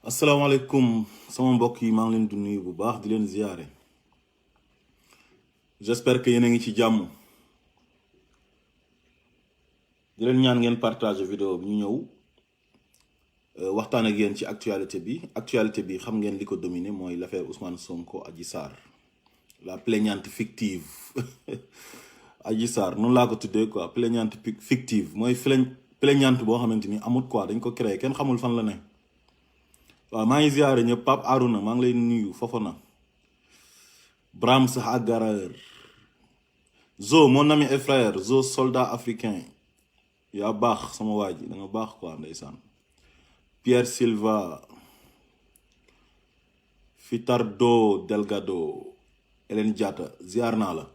asalaamaaleykum sama mbokk yi maa ngi leen di nuyu bu baax di leen ziyaare j'espère que yéen a ngi ci jàmm di leen ñaan ngeen partage vidéo bi ñu ñëw waxtaan ak yéen ci actualité bi xam ngeen li ko dominé mooy l'affaire Ousmane Sonko Adji Sarr la plaignante fictive Adji Sarr noonu laa ko tuddee quoi plaignante fictive mooy plaignante boo xamante ni amut quoi dañ ko créé kenn xamul fan la ne. waaw maa ngi ziare ñëpp Pape Arouna maa ngi lay nuyu Fofana Brahms Agareur Zo mon ami et frère Zo soldat africain yaa baax sama waa ji da nga baax quoi ndeysaan Pierre Silva Fitardo Delgado Hélène Diatta ziar naa la.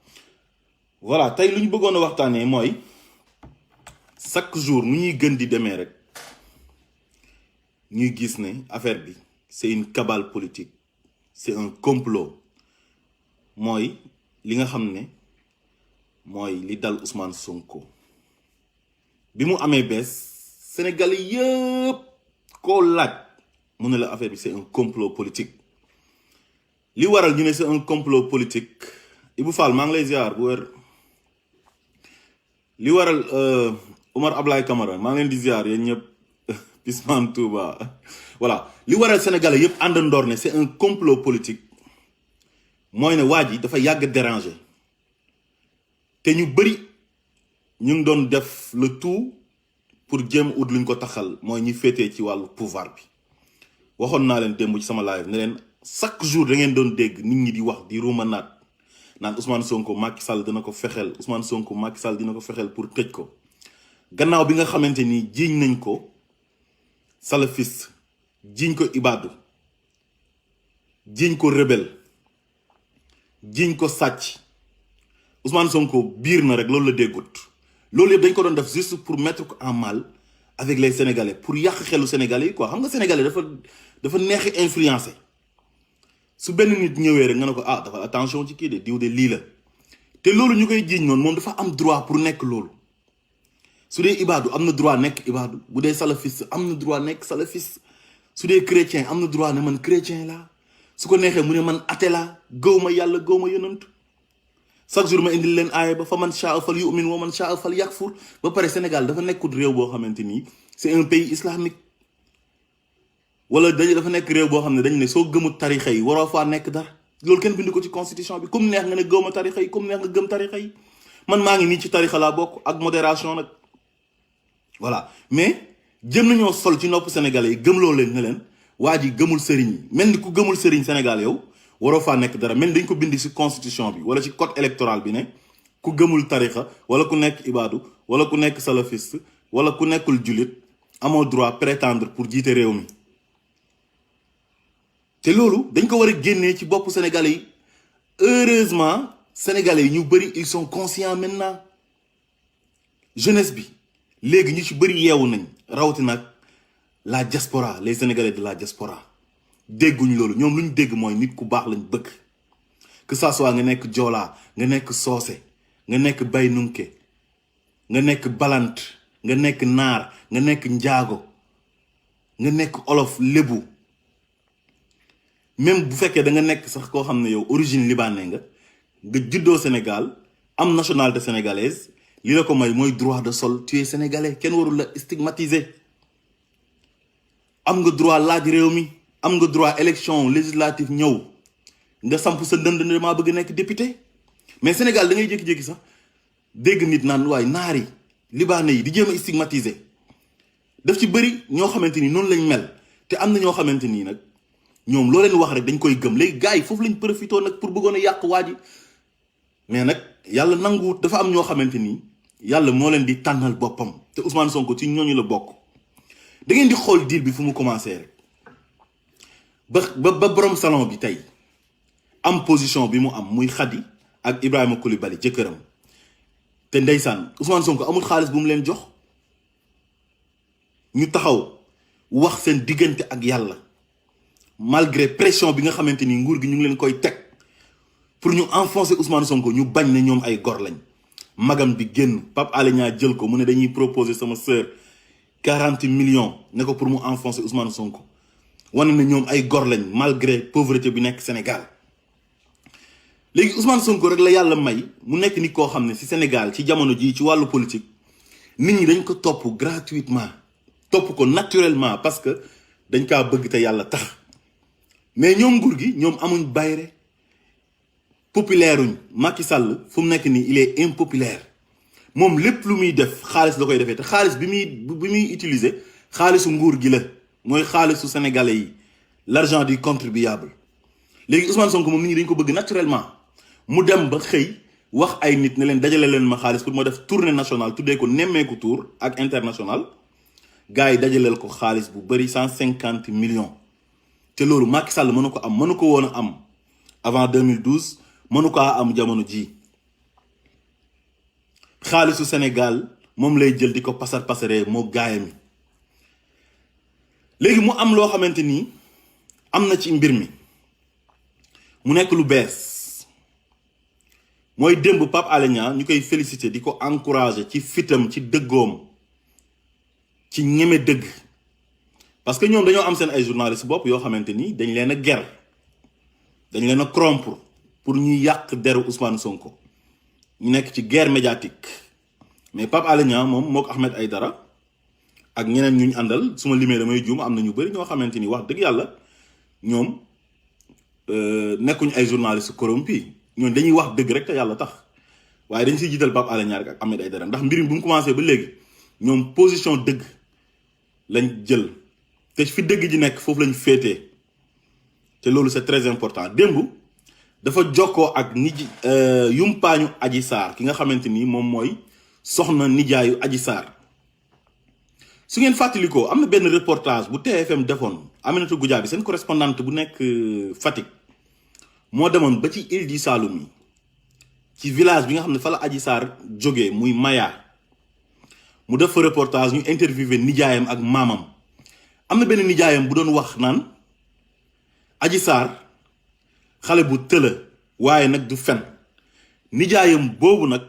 voilà tey lu ñu bëggoon a waxtaanee mooy chaque jour nu ñuy gën di demee rek. ñuy gis ne affaire bi c'est une cabale politique c'est un complot mooy li nga xam ne mooy li dal Ousmane Sonko bi mu amee bees Sénégalais yëpp koo laaj mu ne la affaire bi c'est un complot politique li waral ñu ne c'est un complot politique Ibou Fall maa ngi lay ziar bu wér li waral Omar Ablaye Camara maa ngi leen di ziar yéen ñëpp Pisman Touba voilà li waral Sénégalais yëpp àndandoor ne c'est un complot politique mooy ne waa ji dafa yàgg déranger te ñu bëri ñu ngi doon def le tout pour jéem ut luñ ko taxal mooy ñi féetee ci wàllu pouvoir bi waxoon naa leen démb ci sama live ne leen chaque jour da ngeen doon dégg nit ñi di wax di ruumanaat naan Ousmane Sonko Macky Sall dina ko fexeel Ousmane Sonko Macky Sall dina ko fexeel pour tëj ko gannaaw bi nga xamante ni jiiñ nañ ko salafiste jiiñ ko ibaadu jiiñ ko rebelle jiiñ ko sàcc Ousmane Sonko biir na rek loolu la déggut loolu yëpp dañ ko doon def juste pour mettre ko en mal avec les Sénégalais pour yàq xelu Sénégalais yi quoi xam nga Sénégalais dafa neexi influencé su benn nit ñëwee rek nga ne ko ah dafa attention ci kii de diw de lii la te loolu ñu koy jiiñ noonu moom dafa am droit pour nekk loolu su dee ibaadu am na droit nekk ibaadu bu dee salafiste am na droit nekk salafiste su dee chrétien am na droit ne man chrétien la su ko neexee mu ne man athée la gëw ma yàlla gëw ma yonant chaque jour ma indil leen aaya ba fa man shaa fal yu'min wa man shaa fal yakfur ba pare Sénégal dafa nekkul réew boo xamante ni c'est un pays islamique wala dafa nekk réew boo xam ne dañ ne soo gëmut tarixa yi waroo faa nekk dara loolu kenn bind ko ci constitution bi comme neex nga ne gëw ma tarixa yi comme neex nga gëm tarixa yi man maa ngi nii ci tarixa laa bokk ak modération nag voilà mais jëm nañoo sol ci nopp sénégalais yi gëmloo leen ne leen waa ji gëmul sëriñ yi mel ni ku gëmul sëriñ Sénégal yow waroo faa nekk dara mel ni dañ ko bind ci constitution bi wala ci code électoral bi ne ku gëmul tarixa wala ku nekk ibaadu wala ku nekk salafiste wala ku nekkul jullit amoo droit prétendre pour jiite réew mi te loolu dañ ko war a génnee ci bopp sénégalais yi heureusement sénégalais yi ñu bëri ils sont conscients maintenant jeunesse bi léegi ñu ci bëri yeewu nañ rawatina nag la diaspora les sénégalais de la diaspora dégguñ loolu ñoom lu ñu dégg mooy nit ku baax lañ bëgg que ça soit nga nekk joolaa nga nekk soose nga nekk baynunke nga nekk balant nga nekk naar nga nekk njaago nga nekk olof lébu même bu fekkee da nga nekk sax koo xam ne yow origine libanais nga juddoo Sénégal am nationalité sénégalaise li la ko may mooy droit de sol tu es sénégalais kenn warul la stigmatiser am nga droit laaj réew mi am nga droit élection législative ñëw nga samp sa ndënd ne maa bëgg nekk député mais Sénégal da ngay jékki-jékki sax dégg nit naan waaye naar yi libanais yi di jéem a stigmatiser daf ci bëri ñoo xamante ni noonu lañ mel te am na ñoo xamante nii nag ñoom loo leen wax rek dañ koy gëm léegi gars yi foofu lañ profité nag pour bëggoon a yàq waa ji mais nag yàlla nanguwut dafa am ñoo xamante ni yàlla moo leen di tànnal boppam te Ousmane Sonko ci ñooñu la bokk da ngeen di xool deal bi fu mu commencé rek ba borom salon bi tey am position bi mu am muy Khady ak Ibrahima Coulibaly jëkkëram te ndeysaan Ousmane Sonko amul xaalis bu mu leen jox ñu taxaw wax seen diggante ak yàlla malgré pression bi nga xamante ni nguur gi ñu ngi leen koy teg pour ñu enfoncer Ousmane Sonko ñu bañ ne ñoom ay gor lañ magam bi génn Pape Alé Niang jël ko mu ne dañuy proposer sama sœur 40 millions ne ko pour mu enfoncer Ousmane Sonko wane na ñoom ay gor lañ malgré pauvreté bi nekk Sénégal. léegi Ousmane Sonko rek la yàlla may mu nekk nit koo xam ne ci Sénégal ci jamono jii ci wàllu politique nit ñi dañ ko topp gratuitement topp ko naturellement parce que dañ kaa bëgg te yàlla tax mais ñoom nguur gi ñoom amuñ bayre populaire uñ Macky Sall fu mu nekk nii il est impopulaire moom lépp lu muy def xaalis la koy defee te xaalis bi muy utiliser xaalisu nguur gi la mooy xaalisu sénégalais yi l'argent du contribuable. léegi Ousmane Sonko moom nit ñi dañ ko bëgg naturellement mu dem ba xëy wax ay nit ne leen dajale leen ma xaalis pour ma def tournée nationale tuddee ko nemmeeku tour ak international gars yi dajaleel ko xaalis bu bëri 150 millions te loolu Macky Sall mënu ko am mënu ko woon a am avant 2012 mënu ko am jamono ji xaalisu Sénégal moom lay jël di ko pasaree moo gaayam yi. léegi mu am loo xamante ni am na ci mbir mi mu nekk lu bees mooy démb Pape Alé Niang ñu koy féliciter di ko encourager ci fitam ci dëggoom ci ñeme dëgg parce que ñoom dañoo am seen ay journalistes bopp yoo xamante ni dañ leen a ger dañ leen a corrompre pour ñuy yàq deru Ousmane Sonko ñu nekk ci guerre médiatique mais Pape Alé Niang moom moo ko Ahmed Aïdara ak ñeneen ñu ñu àndal su ma limee damay juum am na ñu bëri ñoo xamante ni wax dëgg yàlla ñoom nekkuñ ay journalistes corrompus ñoom dañuy wax dëgg rek te yàlla tax waaye dañ siy jiital Pape Alé Niang ak Ahmed Aïdara ndax mbir mi bu mu commencé ba léegi ñoom position dëgg lañ jël te fi dëgg ji nekk foofu lañ féetee te loolu c'est très important. démb dafa jokkoo ak yumpaañu Adji Sarr ki nga xamante ni moom mooy soxna nijaayu Adji Sarr. su ngeen fàttalikoo am na benn reportage bu TFM defoon Aminata Goudiaby seen correspondante bu nekk Fatick moo demoon ba ci île du Saloum yi ci village bi nga xam ne fa la Adji Sarr jógee muy Maya mu def fa reportage ñu interviewé nijaayam ak maamam am na benn nijaayam bu doon wax naan Adji Sarr xale bu tëla waaye nag du fen nijaayam boobu nag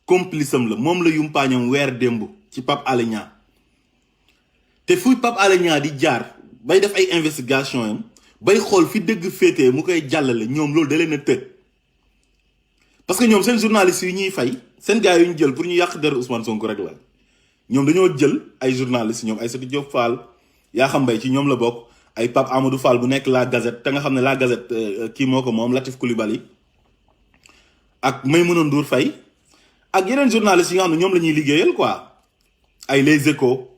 complice am la moom la yumpaañam weer démb ci Pape Alé Niang te fuy Pape Alé Niang di jaar bay def ay investigation yam bay xool fi dëgg féetee mu koy jàllale ñoom loolu da leen a tëj parce que ñoom seen journalistes yi ñuy fay seen gars yu ñu jël pour ñu yàq deru Ousmane Sonko rek la ñoom dañoo jël ay journalistes ñoom Aïssatou Diop Fall yaa xam mbay ci ñoom la bokk ay Pape Amadou Fall bu nekk La Gazette te nga xam ne La Gazette kii moo ko moom Latif Coulibaly ak Maïmouna Ndour Faye ak yeneen journalistes yi nga xam ne ñoom la ñuy liggéeyal quoi ay Les Échos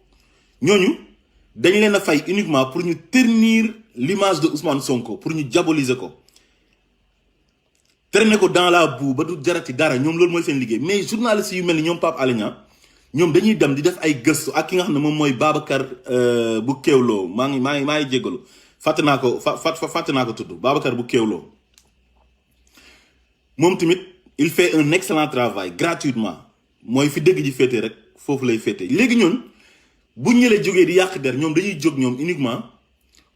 ñooñu dañ leen a fay uniquement pour ñu ternir l'image de Ousmane Sonko pour ñu diaboliser ko traîner ko dans la boue ba du jarati dara ñoom loolu mooy seen liggéey mais journalistes yu mel ni ñoom Pape Alé Niang ñoom dañuy dem di def ay gëstu ak ki nga xam ne moom mooy Babacar bu Kéwloo maa ngi jéggalu fàtte naa ko tudd Babacar bu Kéwloo moom tamit il fait un excellent travail gratuitement mooy fi dëgg ji féete rek foofu lay féete léegi ñun bu ñëlee jógee di yàq der ñoom dañuy jóg ñoom uniquement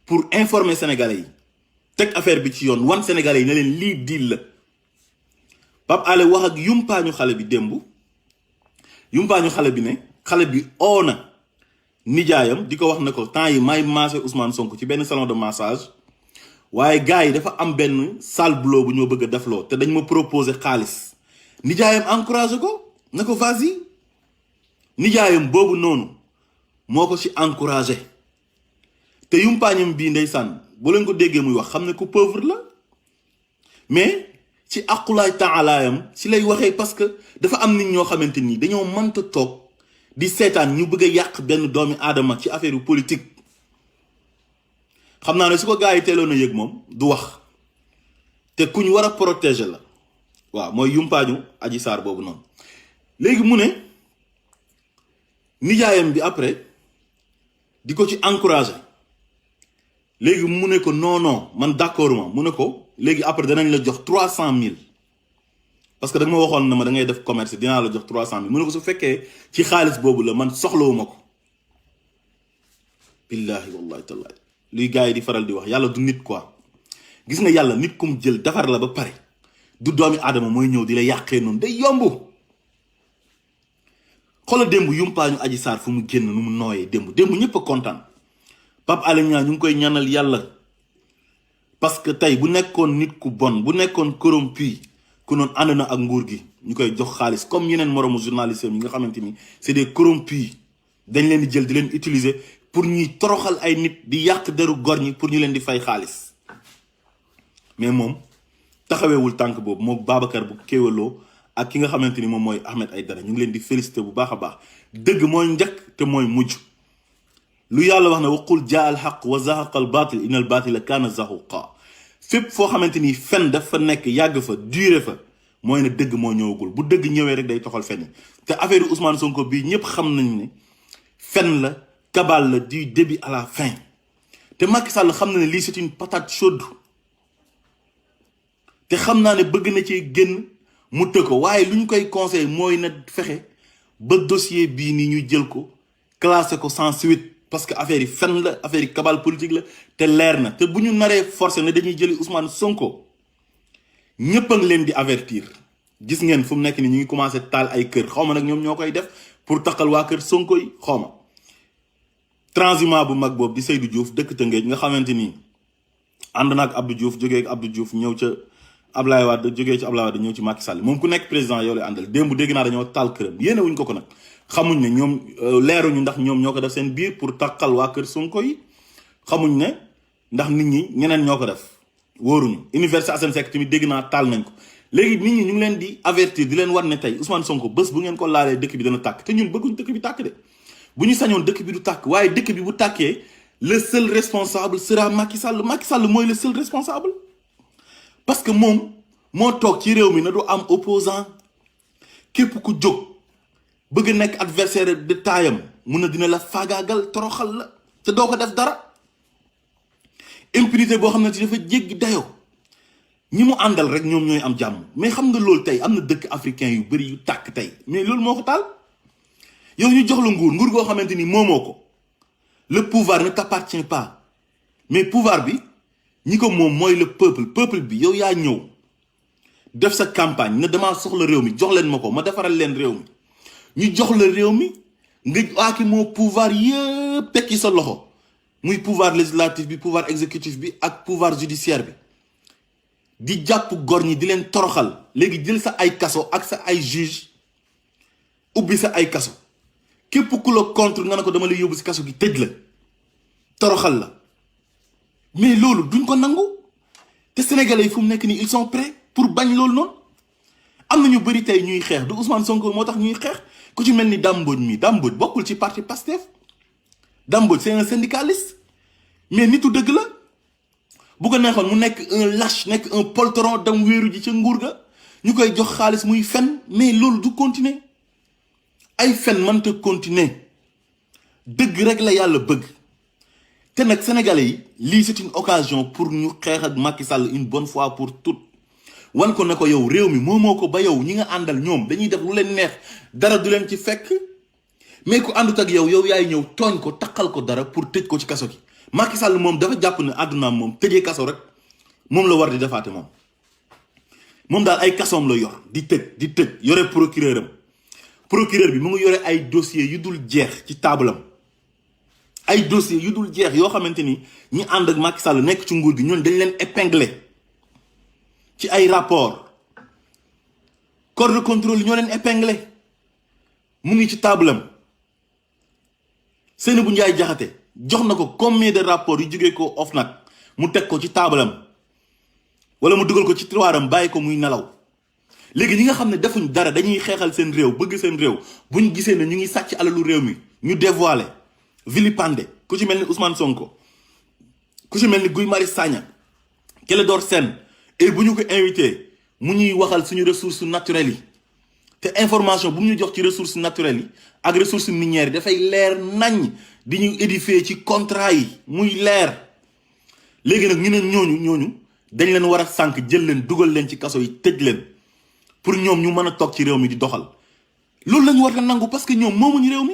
pour informer sénégalais yi teg affaire bi ci yoon wan sénégalais yi ne leen lii diil la Pape Alé wax ak yumpaañu xale bi démb yumpaañu xale bi ne xale bi oo na nijaayam di ko wax ne ko temps yi may massé Ousmane Sonko ci benn salon de massage waaye gars yi dafa am benn sale boulot bu ñoo bëgg a defloo te dañ ma proposer xaalis nijaayam encouragé ko ne ko vas-y nijaayam boobu noonu moo ko ci encouragé te yumpaañam bii ndeysaan boo leen ko déggee muy wax xam ne ku pauvre la mais ci aqulaay taalaayam ci lay waxee parce que dafa am nit ñoo xamante nii dañoo mënta toog di seetaan ñu bëgg a yàq benn doomi aadama ci affaire politique xam naa ne su ko gars yi teeloon a yëg moom du wax te ku ñu war a protéger la waaw mooy yumpaañu Adji Sarr boobu noonu léegi mu ne nijaayam bi après di ko ci encouragé léegi mu ne ko non man d'accord ma mu ne ko léegi après danañ la jox 300 000 parce que da nga ma waxoon na ma da ngay def commerce dinaa la jox 300 000 mu ne ko su fekkee ci xaalis boobu la man soxlawuma ko billahi wallahi tallahi luy gars yi di faral di wax yàlla du nit quoi gis nga yàlla nit kum jël defar la ba pare du doomi aadama mooy ñëw di la yàqee noonu day yomb xoolal démb yumpaañu Adji Sarr fu mu génn nu mu nooyee démb ñëpp a kontaan Pape Alé Niang ñu ngi koy ñaanal yàlla parce que tey bu nekkoon nit ku bon bu nekkoon corrompu ku noonu ànd na ak nguur gi ñu koy jox xaalis comme yeneen moromu journaliste yi nga xamante ni c'est des corrompus dañ leen di jël di leen utiliser pour ñuy toroxal ay nit di yàq deru gor ñi pour ñu leen di fay xaalis mais moom taxaweewul tànk boobu moom Babacar bu kéwaloo ak ki nga xamante ni moom mooy Ahmed Aïdara ñu ngi leen di féliciter bu baax a baax dëgg mooy njëkk te mooy mujj lu yàlla wax ne waqul jaa al xaq wa zahaqa al batil inna al batila kaana zahuqa fépp foo xamante ni fen dafa nekk yàgg fa duré fa mooy ne dëgg moo ñëwagul bu dëgg ñëwee rek day toxal fen yi te affaire Ousmane Sonko bii ñëpp xam nañ ne fen la kabal la du début à la fin te Macky Sall xam na ne lii c'est une patate chaude te xam naa ne bëgg na ci génn mu të ko waaye lu ñu koy conseil mooy na fexe ba dossier bii nii ñu jël ko classé ko sans suite parce que affaire yi fen la affaire yi cabale politique la te leer na te bu ñu naree forcé ne dañuy jëli Ousmane Sonko ñëpp a ngi leen di avertir gis ngeen fu mu nekk ni ñu ngi commencé taal ay kër xaw ma nag ñoom ñoo koy def pour taxal waa kër Sonko yi xaw ma transhumant bu mag boobu di Seydou Diouf dëkk Tëngéej nga xamante ni ànd na ak Abdou Diouf jógee ak Abdou Diouf ñëw ca Ablaye Wade jógee ci Ablaye Wade ñëw ci Macky Sall moom ku nekk président yow lay àndal démb dégg naa dañoo taal këram yéene wuñ ko nag xamuñ ne ñoom leeruñu ndax ñoom ñoo ko def seen biir pour takkal waa kër Sonko yi xamuñ ne ndax nit ñi ñeneen ñoo ko def wóoruñu Université Assane Seck tamit dégg naa taal nañ ko léegi nit ñi ñu ngi leen di avertir di leen war ne tey Ousmane Sonko bés bu ngeen ko laalee dëkk bi dana tàkk te ñun bëgguñ dëkk bi tàkk de bu ñu sañoon dëkk bi du tàkk waaye dëkk bi bu tàkkee le seul responsable sera Macky Sall Macky Sall mooy le seul responsable parce que moom moo toog ci réew mi na du am opposant képp ku jóg bëgg nekk adversaire de taayam mun na dina la faagaagal toroxal la te doo ko def dara impunité boo xam ne ci dafa jéggi dayoo ñi mu àndal rek ñoom ñooy am jàmm mais xam nga loolu tey am na dëkk africain yu bëri yu tàkk tey mais loolu moo ko taal yow ñu jox la nguur goo xamante ni moomoo ko le pouvoir ne t'appartient pas mais pouvoir bi ñi ko moom mooy le peuple bi yow yaa ñëw def sa campagne ne damaa soxla réew mi jox leen ma ko ma defaral leen réew mi ñu jox la réew mi nga aaki moo pouvoir yëpp tekki sa loxo muy pouvoir législatif bi pouvoir exécutif bi ak pouvoir judiciaire bi di jàpp gor ñi di leen toroxal léegi jël sa ay kaso ak sa ay juge ubbi sa ay kaso képp ku la contre nga ne ko dama lay yóbbu si kaso gi tëj la toroxal la mais loolu duñ ko nangu te sénégalais yi fu mu nekk nii ils sont prêts pour bañ loolu noonu am na ñu bëri tey ñuy xeex du Ousmane Sonko moo tax ñuy xeex ku ci mel ni Dame Mbodj mi Dame Mbodj bokkul ci parti Pastef Dame Mbodj c'est un syndicaliste mais nitu dëgg la bu ko neexoon mu nekk un lâche nekk un poltron dam wéeru ji ca nguur ga ñu koy jox xaalis muy fen mais loolu du continuer ay fen mënta continuer dëgg rek la yàlla bëgg te nag sénégalais yi lii c'est une occasion pour ñu xeex ak Macky Sall une bonne fois pour toutes wan ko ne ko yow réew mi moomoo ko ba yow ñi nga àndal ñoom dañuy def lu leen neex dara du leen ci fekk mais ku àndut ak yow yaay ñëw tooñ ko takkal ko dara pour tëj ko ci kaso gi Macky Sall moom dafa jàpp ne àddunaam moom tëjee kaso rek moom la war di defaate moom daal ay kasoom la yor di tëj yore procureur bi mu ngi yore ay dossiers yu dul jeex ci taabalam ay dossiers yu dul jeex yoo xamante ni ñi ànd ak Macky Sall nekk ci nguur gi ñoon dañ leen épinglé ci ay rapport corps de contrôle yi ñoo leen épinglé mu ngi ci taabalam Seynabou Ndiaye Diakhaté jox na ko combien de rapports yu jógee ko OFNAC mu teg ko ci taabalam wala mu dugal ko ci tiroiram bàyyi ko muy nelaw léegi ñi nga xam ne defuñ dara dañuy xeexal seen réew bëgg seen réew buñ gisee ne ñu ngi sàcc alalu réew mi ñu dévoiler vilipender ku ci mel ni Ousmane Sonko ku ci mel ni Guy Marius Sagna Clédor Sène et bu ñu ko invité mu ñuy waxal suñu ressources naturelles yi te information bu mu ñu jox ci ressources naturelles yi ak ressources minières yi dafay leer nañ di ñu édifier ci contrat yi muy leer léegi nag ñu ne ñooñu dañ leen war a sànk jël leen dugal leen ci kaso yi tëj leen pour ñoom ñu mën a toog ci réew mi di doxal loolu lañu war a nangu parce que ñoom moomuñu réew mi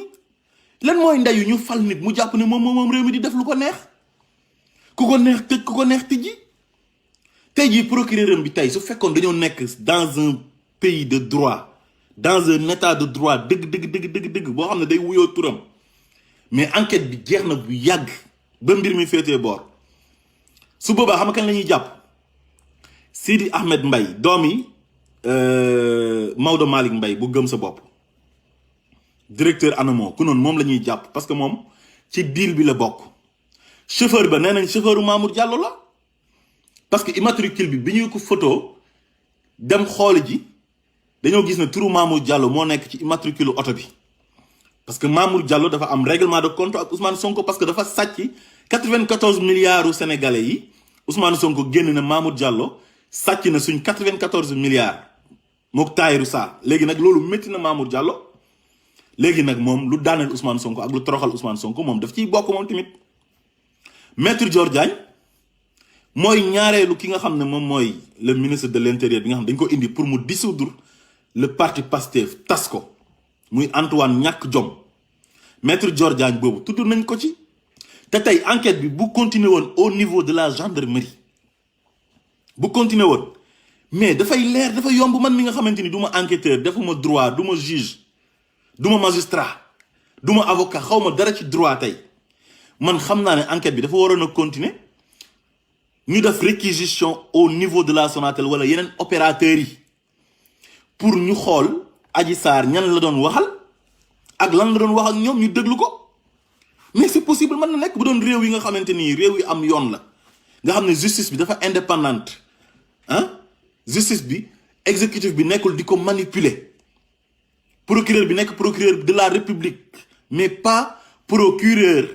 lan mooy ndeyu ñu fal nit mu jàpp ne moom réew mi di def lu ko neex ku ko neex tëj ku ko neex tëjji tey jii procureur bi tey su fekkoon dañoo nekk dans un pays de droit dans un état de droit dëgg boo xam ne day wuyoo turam mais enquête bi jeex na bu yàgg ba mbir mi féetee boor su boobaa xam nga kañ la ñuy jàpp Sidi Ahmed Mbaye doomi Maodo Malick Mbaye bu gëm sa bopp directeur ANAMO ku noonu moom la ñuy jàpp parce que moom ci deal bi la bokk chauffeur ba nee nañ chauffeuru Mamour Diallo la parce que immatricule bi ñuy ko photo dem xool ji dañoo gis ne turu Mamour Diallo moo nekk ci immatricule oto bi parce que Mamour Diallo dafa am règlement de compte ak Ousmane Sonko parce que dafa sàcc 94 milliards sénégalais yi Ousmane Sonko génn na Mamour Diallo sàcc na suñ 94 milliards mook Tahirou Sarr léegi nag loolu métti na Mamour Diallo léegi nag moom lu daaneel Ousmane Sonko ak lu toroxal Ousmane Sonko moom daf ciy bokk moom tamit maître Dior Diagne mooy ñaareelu ki nga xam ne moom mooy le ministre de l'intérieur bi nga xam dañ ko indi pour mu dissoudre le parti Pastef tas ko muy Antoine ñàkk jom maître Dior Diagne boobu tudd nañ ko ci te tey enquête bi bu continuer woon au niveau de la gendarmerie bu continuer woon mais dafay leer dafa yomb man mi nga xamante ni du ma enquêteur defuma droit du ma juge du ma magistrat du ma avocat xaw ma dara ci droit tey man xam naa ne enquête bi dafa waroon a continuer ñu def réquisition au niveau de la Sonatel wala yeneen opérateurs yi pour ñu xool Adji Sarr ñan la doon waxal ak lan la doon wax ak ñoom ñu déglu ko mais c'est possible mën na nekk bu doon réew yi nga xamante ni réew yi am yoon la nga xam ne justice bi dafa indépendante justice bi exécutif bi nekkul di ko manipuler procureur bi nekk procureur de la république mais pas procureur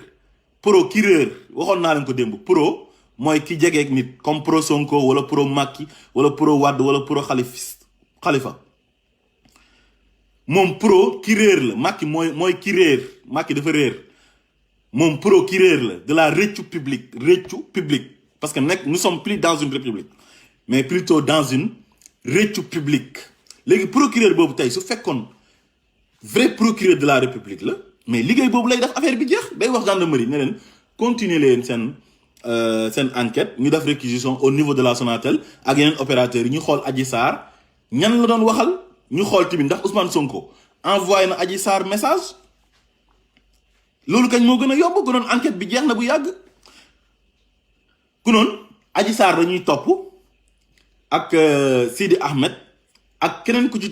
waxoon naa leen ko démb pro mooy ki jegeeg nit comme pro Sonko wala pro Macky wala pro Wade wala pro Khalifa moom pro ki réer la Macky mooy ki réer Macky dafa réer moom pro ki réer la de la réccu publique parce que nekk nous sommes plus dans une république mais plutôt dans une réccu publique léegi procureur boobu tey su fekkoon vrai procureur de la république la mais liggéey boobu lay def affaire bi jeex day wax gendarmerie ne leen continuer leen seen enquête ñu def réquisition au niveau de la Sonatel ak yeneen opérateurs yi ñu xool Adji Sarr ñan la doon waxal ñu xool tamit ndax Ousmane Sonko envoyé na Adji Sarr message loolu kañ moo gën a yomb ku noon enquête bi jeex na bu yàgg ku noon Adji Sarr dañuy topp ak Sidi Ahmed ak keneen ku ci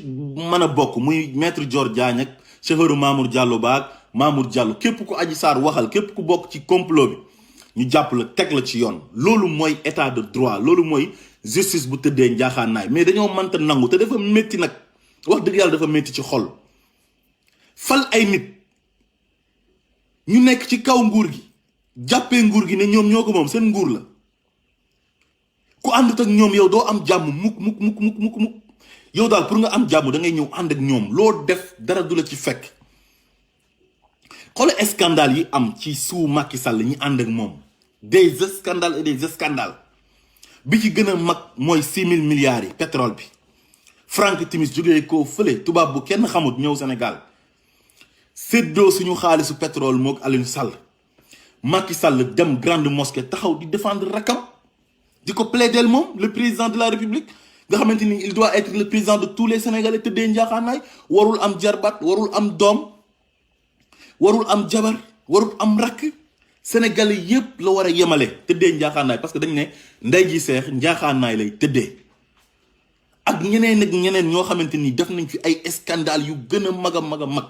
mën a bokk muy maître Dior Diagne ak chauffeuru Mamour Diallo baag Mamour Diallo képp ku Adji Sarr waxal képp ku bokk ci complot bi ñu jàpp la teg la ci yoon loolu mooy état de droit loolu mooy justice bu tëddee njaaxaanaay mais dañoo mënta nangu te dafa métti nag wax dëgg yàlla dafa métti ci xol fal ay nit ñu nekk ci kaw nguur gi jàppee nguur gi ne ñoom ñoo ko moom seen nguur la ku àndut ak ñoom yow doo am jàmm mukk yow daal pour nga am jàmm da ngay ñëw ànd ak ñoom loo def dara du la ci fekk xoolal scandale yi am ci suu Macky Sall ñi ànd ak moom des scandales et des scandales bi ci gën a mag mooy 6000 milliards yi pétrole bi Frank Timis jógee ko fële tubaab bu kenn xamut ñëw Sénégal séddoo suñu xaalisu pétrole mook Aliou Sall Macky Sall dem grande mosquée taxaw di défendre rakam di ko plaider moom le président de la république nga xamante ni il doit être le président de tous les Sénégalais tëddee njaaxaanaay warul am jarbat warul am doom warul am jabar warul am rakk Sénégalais yépp la war a yemale tëddee njaaxaanaay parce que dañ ne ndey ji seex njaaxaanaay lay tëddee ak ñeneen ak ñeneen ñoo xamante ni def nañ fi ay scandale yu gën a mag a mag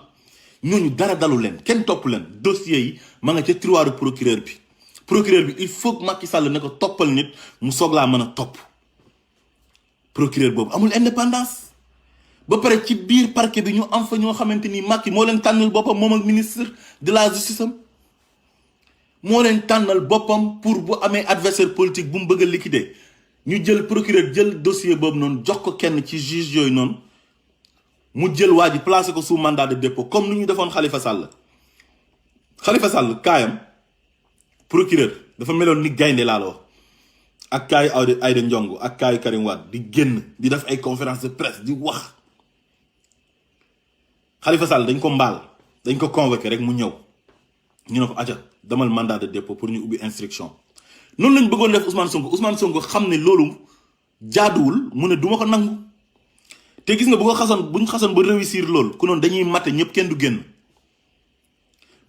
ñooñu dara dalu leen kenn topp leen dossiers yi ma nga ca tiroiru procureur bi il faut que Macky Sall ne ko toppal nit mu soog laa mën a topp procureur boobu amul indépendance ba pare ci biir parquet bi ñu am fa ñoo xamante ni Macky moo leen tànnal boppam moom ak ministre de la justice am moo leen tànnal boppam pour bu amee adversaire politique bu mu bëgg a liquider ñu jël procureur jël dossier boobu noonu jox ko kenn ci juge yooyu noonu mu jël waa ji placé ko sous mandat de dépôt comme ni ñu defoon Khalifa Sall kaayam procureur dafa meloon ni gaynde laa la wax ak kaayu Aïda Ndiongue ak kaayu Karim Wade di génn di def ay conférence de presse di wax Khalifa Sall dañ ko mbaal dañ ko convoqué rek mu ñëw ñu ne ko aca demal mandat de dépôt pour ñu ubbi instruction noonu lañ bëggoon def Ousmane Sonko xam ne loolu jaaduwul mu ne duma ko nangu te gis nga buñ xasoon ba réussir loolu ku noonu dañuy matte ñëpp kenn du génn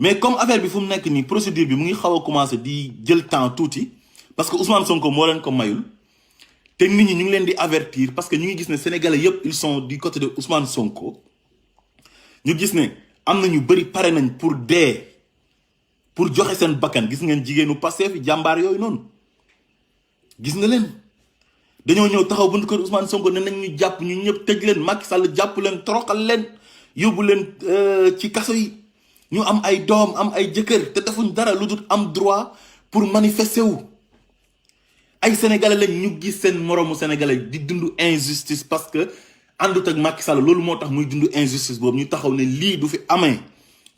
mais comme affaire bi fu mu nekk nii procédure bi mu ngi xaw a commencé di jël temps tuuti parce que Ousmane Sonko moo leen ko mayul te nit ñi ñu ngi leen di avertir parce que ñu ngi gis ne sénégalais yëpp ils sont du côté de Ousmane Sonko ñu gis ne am na ñu bëri pare nañ pour dee pour joxe seen bakkan. gis ngeen jigéenu Pastef yi jàmbaar yooyu noonu gis nga leen dañoo ñëw taxaw buntu kër Ousmane Sonko ne nañ ñu jàpp ñu ñëpp tëj leen Macky Sall jàpp leen toroxal leen yóbbu leen ci kaso yi. ñu am ay doom am ay jëkkër te defuñ dara lu dul am droit pour manifester wu ay sénégalais lañ ñu gis seen moroomu sénégalais di dund injustice parce que àndut ak Macky Sall loolu moo tax muy dund injustice boobu ñu taxaw ne lii du fi amee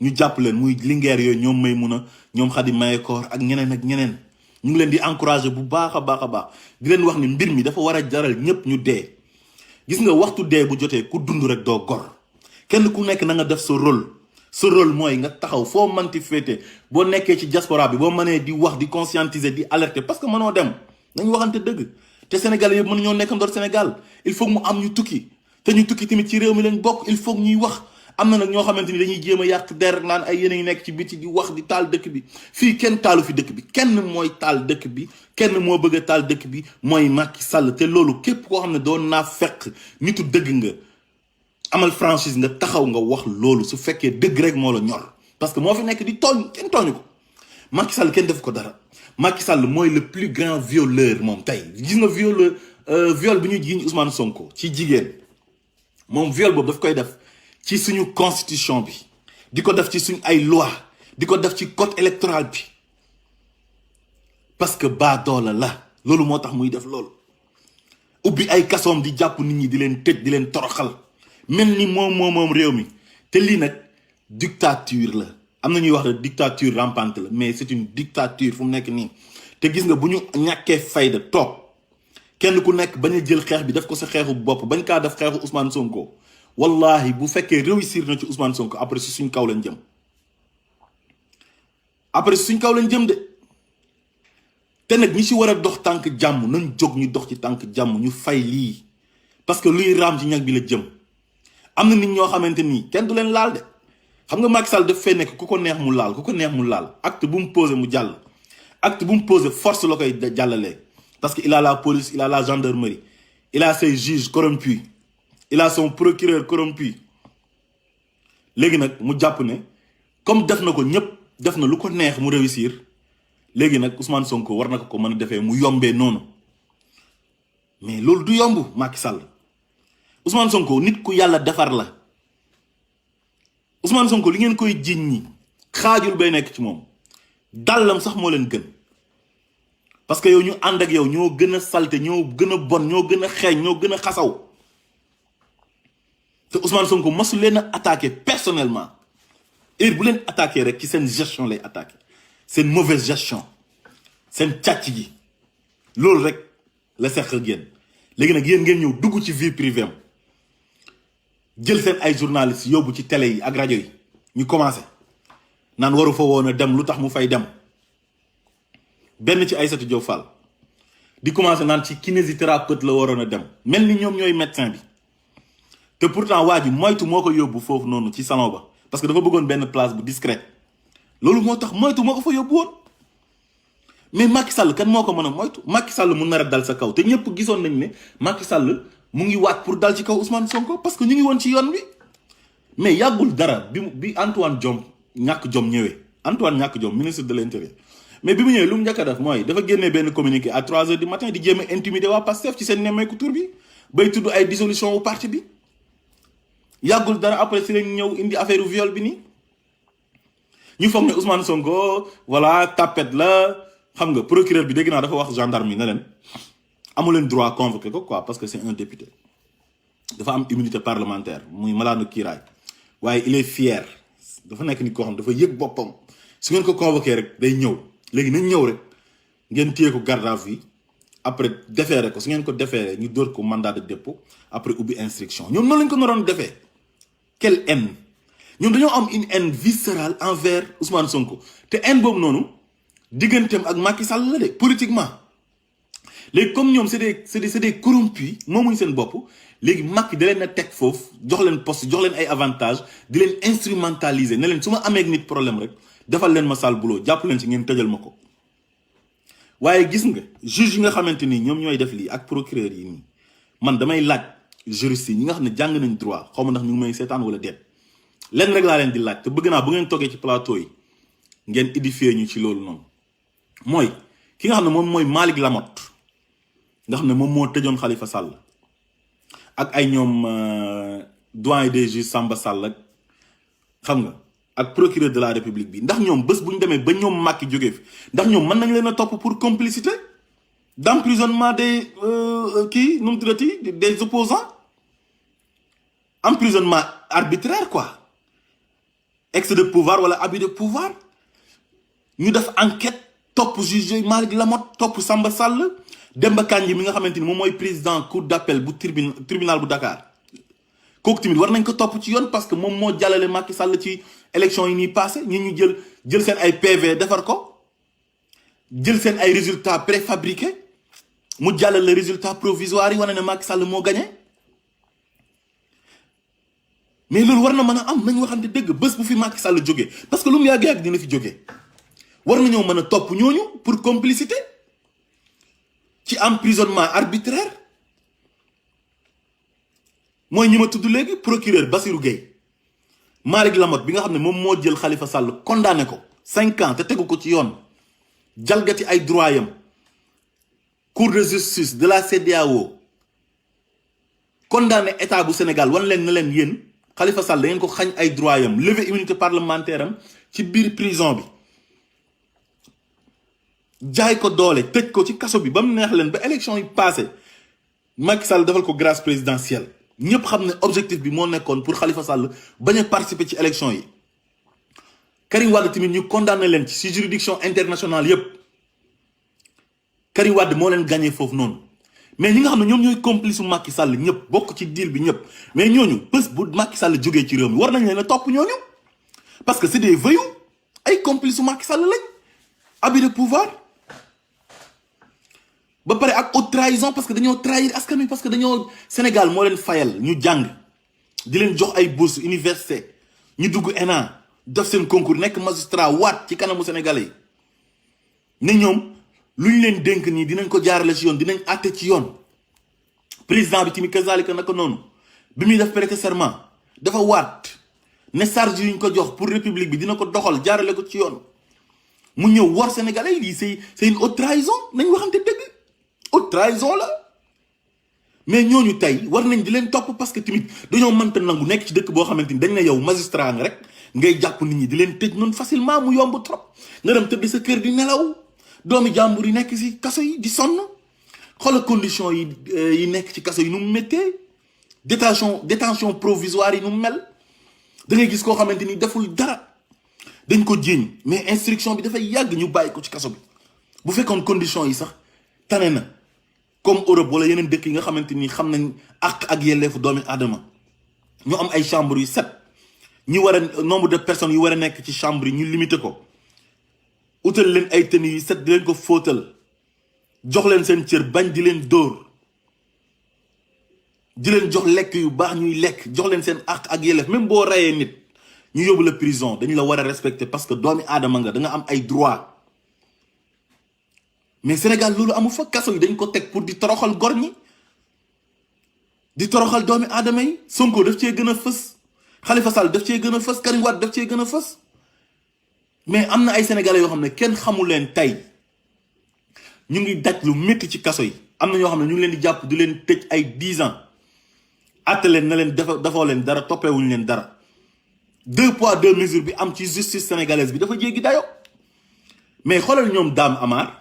ñu jàpp leen muy lingeer yooyu ñoom Maymuna ñoom Khady Mahécor ak ñeneen ñu ngi leen di encourager bu baax a baax di leen wax ni mbir mi dafa war a jaral ñëpp ñu dee. gis nga waxtu dee bu jotee ku dund rek doo gor kenn ku nekk na nga def sa rôle mooy nga taxaw foo manti féete boo nekkee ci diaspora bi boo mënee di wax di conscientiser di alerter parce que mënoo dem nañ waxante dëgg te Sénégalais yëpp mën ñoo nekk ndoor Sénégal il faut mu am ñu tukki te ñu tukki tamit ci réew mi lañ bokk il faut ñuy wax. am na nag ñoo xamante ni dañuy jéem a yàq der naan ay yéen a ngi nekk ci biti di wax di taal dëkk bi fii kenn taalu fi dëkk bi kenn mooy taal dëkk bi kenn moo bëgg a taal dëkk bi mooy Macky Sall te loolu képp koo xam ne doon naa fekk nitu dëgg nga amal franchise nga taxaw nga wax loolu su fekkee dëgg rek moo la ñor parce que moo fi nekk di tooñ kenn tooñu ko Macky Sall kenn def ko dara Macky Sall mooy le plus grand violeur moom tey gis nga viol bi ñu jiiñ Ousmane Sonko ci jigéen moom viol boobu daf koy def ci suñu constitution bi di ko def ci suñu ay loi di ko def ci code électoral bi parce que baadoola la loolu moo tax muy def loolu ubbi ay kasoom di jàpp nit ñi di leen tëj di leen toroxal mel ni moom réew mi te lii nag dictature la am na ñuy wax ne dictature rampante la mais c'est une dictature fu mu nekk nii te gis nga bu ñu ñàkkee fayda toog kenn ku nekk bañ a jël xeex bi def ko sa xeexu bopp bañ kaa def xeexu Ousmane Sonko wallahi bu fekkee réussir na ci Ousmane Sonko après si suñ kaw lañ jëm de te nag ñi ci war a dox tànk jàmm nañ jóg ñu dox ci tànk jàmm ñu fay lii parce que luy raam ci ñag bi la jëm am na nit ñoo xamante nii kenn du leen laal de xam nga Macky Sall daf fay nekk ku ko neex mu laal acte bu mu posé mu jàll acte bu mu posé force la koy jàllalee parce que il a la police il a la gendarmerie il a ses juges corrompus il a son procureur corrompu léegi nag mu jàpp ne comme def na ko ñëpp def na lu ko neex mu réussir léegi nag Ousmane Sonko war na ko mën a defee mu yombee noonu mais loolu du yomb Macky Sall Ousmane Sonko nit ku yàlla defar la Ousmane Sonko li ngeen koy jiñ ñi xaajul bay nekk ci moom dàllam sax moo leen gën parce que yow ñu ànd ak yow ñoo gën a salte ñoo gën a bon ñoo gën a xeeñ ñoo gën a xasaw te Ousmane Sonko masu leen a attaqué personnellement heure bu leen attaqué rek ci seen gestion lay attaqué seen mauvaise gestion seen càcc gi loolu rek la seq ak yéen léegi nag yéen ngeen ñëw dugg ci vie privée am jël seen ay journalistes yóbbu ci télé yi ak rajo yi ñu commencé naan waru fa woon a dem lu tax mu fay dem benn ci Aïssatou Diop Fall di commencé naan ci kinésithérapeute la waroon a dem mel ni ñoom ñooy médecin bi te pourtant waa ji moytu moo ko yóbbu foofu noonu ci salon ba parce que dafa bëggoon benn place bu discret loolu moo tax moytu moo ko fa yóbbu woon mais Macky Sall kan moo ko mën a moytu Macky Sall mu nar a dal sa kaw te ñëpp gisoon nañ ne Macky Sall mu ngi waat pour dal ci kaw Ousmane Sonko parce que ñu ngi woon ci yoon wi mais yàggul dara bi Antoine Diome ñàkk jom ñëwee Antoine ñàkk jom ministre de l'intérieur mais bi mu ñëwee lu mu njëkk a def mooy dafa génnee benn communiqué à 3h du matin di jéem a intimider waa Pastef ci seen nemmeeku tur bi bay tudd ay dissolution wu parti bi yàggul dara après si lañ ñëw indi affaire viol bi nii ñu foog ne Ousmane Sonko voilà tapette la xam nga procureur bi dégg naa dafa wax gendarme yi ne leen amu leen droit convoquer ko quoi parce que c'est un député dafa am immunité parlementaire muy malaanu kiiraay waaye il est fier dafa nekk nit koo xam dafa yëg boppam su ngeen ko convoquer rek day ñëw léegi nañ ñëw rek ngeen téye ko garde à vue après déféré ko su ngeen ko déféré ñu dóor ko mandat de dépôt après ubbi instruction ñoom noonu lañ ko naroon defee quelle haine ñoom dañoo am une haine viscérale envers Ousmane Sonko te haine boobu noonu digganteem ak Macky Sall la de politiquement léegi comme ñoom c'est des corrompus moomuñ seen bopp léegi Macky da leen a teg foofu jox leen poste jox leen ay avantages di leen instrumentaliser ne leen su ma amee ak nit problème rek defal leen ma sale boulot jàpp leen ci ngeen tëjal ma ko. waaye gis nga juge yi nga xamante ni ñoom ñooy def lii ak procureur yi nii man damay laaj juriste yi ñi nga xam ne jàng nañ droit xaw ma ndax ñu ngi may seetaan wala déet lenn rek laa leen di laaj te bëgg naa bu ngeen toogee ci plateau yi ngeen édifier ñu ci loolu noonu mooy ki nga xam ne moom mooy Malick Lamotte nga xam ne moom moo tëjoon Khalifa Sall ak ay ñoom doyen des juges Samba Sall ak xam nga ak procureur de la république bi ndax ñoom bés bu ñu demee ba ñoom Macky jógee fi ndax ñoom mën nañ leen a topp pour complicité d'emprisonnement des kii nu mu tuddati des opposants emprisonnement arbitraire quoi excès de pouvoir wala abus de pouvoir ñu def enquête topp juge Malick Lamotte topp Samba Sall Demba Kandji mi nga xamante ni moom mooy président cour d'appel bu tribunal bu Dakar kooku tamit war nañ ko topp ci yoon parce que moom moo jàllale Macky Sall ci élection yi nii passé ñu jël seen ay PV defar ko jël seen ay résultats préfabriqués mu jàllale résultats provisoires yi wane ne Macky Sall moo gagné mais loolu war na mën a am nañ waxante dëgg bés bu fi Macky Sall jógee parce que lu mu yàgg-yàgg dina fi jógee war nañoo mën a topp ñooñu pour complicité ci emprisonnement arbitraire mooy ñi ma tudd léegi procureur Bassirou Gueye Malick Lamotte bi nga xam ne moom moo jël Khalifa Sall condamné ko 5 ans te tegu ko ci yoon jalgati ay droit yam cour de justice de la CEDEAO condamné état bu Sénégal wan leen na leen yéen Khalifa Sall da ngeen ko xañ ay droit yam lever immunité parlementaire am ci biir prison bi jaay ko doole tëj ko ci kaso bi ba mu neex leen ba élection yi passé Macky Sall defal ko grâce présidentielle ñëpp xam ne objectif bi moo nekkoon pour Khalifa Sall bañ a participer ci élection yi Karim Wade tamit ñu condamné leen ci juridiction internationale yépp Karim Wade moo leen gagné foofu noonu mais ñi nga xam ne ñoom ñooy complice u Macky Sall ñëpp bokk ci deal bi ñëpp mais ñooñu bés bu Macky Sall jógee ci réew mi war nañ leen a topp ñooñu parce que c'est des voyous ay complice u Macky Sall lañ abus de pouvoir ba pare ak haute trahison parce que dañoo trahir askan wi parce que dañoo Sénégal moo leen fayal ñu jàng di leen jox ay bourse université ñu dugg ENA def seen concours nekk magistrat waat ci kanamu Sénégalais yi ne ñoom lu ñu leen dénk nii dinañ ko jaarale ci yoon dinañ àtte ci yoon président bi tamit kazalika naka noonu bi muy def prêter serment dafa waat ne charge yu ñu ko jox pour république bi dina ko doxal jaarale ko ci yoon mu ñëw war Sénégalais yi c'est une haute trahison nañ waxante dëgg haute trahison la mais ñooñu tey war nañ di leen topp parce que tamit dañoo mënta nangu nekk ci dëkk boo xamante ni dañ ne yow magistrat nga rek ngay jàpp nit ñi di leen tëj noonu facilement mu yomb trop nga dem tëdd sa kër di nelaw doomi jàmbur yi nekk ci kaso yi di sonn xoolal condition yi nekk ci kaso yi nu mu méttee détention provisoire yi nu mu mel da ngay gis koo xamante ni deful dara dañ ko jéeñ mais instruction bi dafay yàgg ñu bàyyi ko ci kaso bi bu fekkoon condition yi sax tane na comme Europe wala yeneen dëkk yi nga xamante ni xam nañ ak yelleefu doomi aadama ñu am ay chambre yu set ñu war a nombre de personnes yu war a nekk ci chambre yi ñu limité ko utal leen ay tenues yu set di leen ko fóotal jox leen seen cër bañ di leen dóor di leen jox lekk yu baax ñuy lekk jox leen seen ak yelleef même boo rayee nit ñu yóbbu la prison dañu la war a respecter parce que doomi aadama nga da nga am ay droit mais Sénégal loolu amul fa kaso yi dañ ko teg pour di toroxal gor ñi di toroxal doomi aadama yi Sonko daf cee gën a fës Khalifa Sall daf cee gën a fës Karim Wade daf cee gën a fës mais am na ay sénégalais yoo xam ne kenn xamu leen tey ñu ngi daj lu métti ci kaso yi am na ñoo xam ne ñu ngi leen di jàpp di leen tëj ay 10 ans àtte leen na leen dafoo leen dara toppeewuñu leen dara 2 poids 2 mesures bi am ci justice sénégalaise bi dafa jéggi dayo mais xoolal ñoom Dame Amar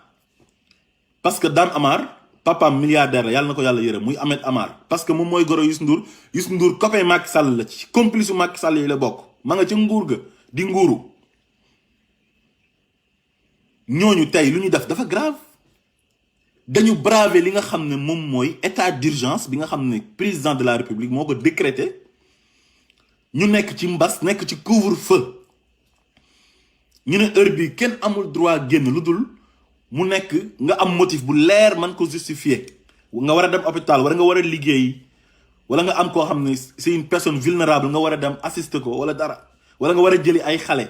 parce que Dame Amar papaam milliardaire la yàlla na ko yàlla yërëm muy Ahmed Amar parce que moom mooy goro Youssou Ndour copain Macky Sall la ci complice u Macky Sall yi la bokk ma nga ca nguur ga di nguuru ñooñu tey lu ñu def dafa grave dañu braver li nga xam ne moom mooy état d'urgence bi nga xam ne président de la république moo ko décrété ñu nekk ci mbas nekk ci couvre-feu ñu ne heure bi kenn amul droit génn lu dul mu nekk nga am motif bu leer man ko justifier nga war a dem hôpital wala nga war a liggéey wala nga am koo xam ne c'est une personne vulnérable nga war a dem assister ko wala dara wala nga war a jëli ay xale